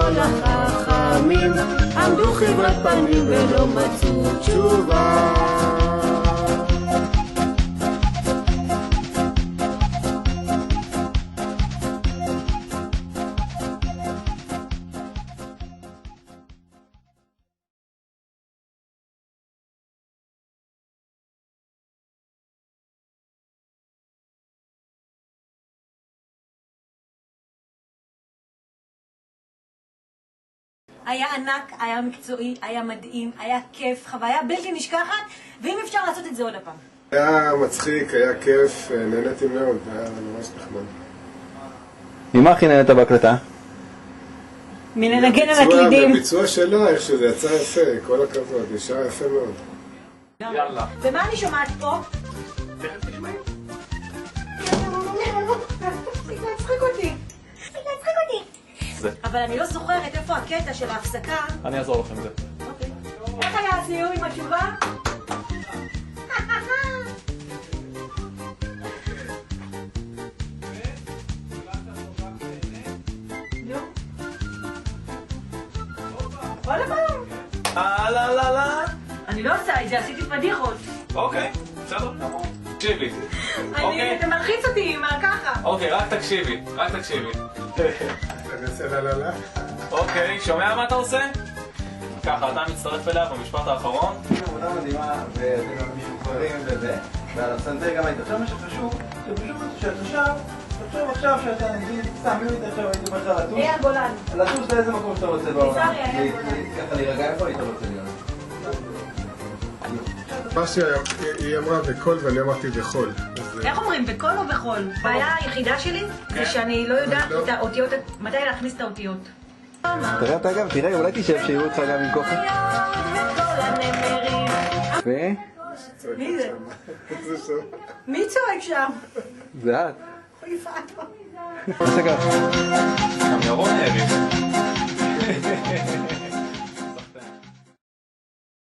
כל החכמים עמדו חברת פנים ולא מצאו תשובה. היה ענק, היה מקצועי, היה מדהים, היה כיף, חוויה בלתי נשכחת, ואם אפשר לעשות את זה עוד הפעם. היה מצחיק, היה כיף, נהניתי מאוד, היה ממש נחמד. ממה הכי נהנית בהקלטה? מנגן על הקלידים. בביצוע שלה, איך שזה יצא יפה, כל הכבוד, ישר יפה מאוד. יאללה. ומה אני שומעת פה? תכף תשמעי. תצחיק אותי. אבל אני לא זוכרת איפה הקטע של ההפסקה. אני אעזור לכם זה. אוקיי. איך היה הסיום עם התשובה? עוד הפעם. לא. אני לא עושה את זה, עשיתי פדיחות. אוקיי, בסדר. תקשיבי. אתה מלחיץ אותי עם ככה. אוקיי, רק תקשיבי. אני אעשה לה. אוקיי, שומע מה אתה עושה? ככה, אתה מצטרף אליה במשפט האחרון. עבודה מדהימה, ואתם גם משוחררים וזה, ועל הפסנתר גם היית. עכשיו מה שחשוב, תחשוב עכשיו שאתה נגיד, סתם מי עכשיו הייתי אומר לך לטוס? אייל גולן. לטוס לאיזה מקום שאתה רוצה בעולם. אייל גולן. ככה להירגע, איפה היית רוצה להיות? מה שהיא אמרה בקול ואני אמרתי בחול. איך אומרים, בקול או בחול? הבעיה היחידה שלי זה שאני לא יודעת את האותיות, מתי להכניס את האותיות. תראה אתה גם, תראה, אולי תשב שיראו אותך גם עם כוחה. ו? מי זה? מי צועק שם? זה את. אוי פאטו. מה זה ככה? גם ירון העריך.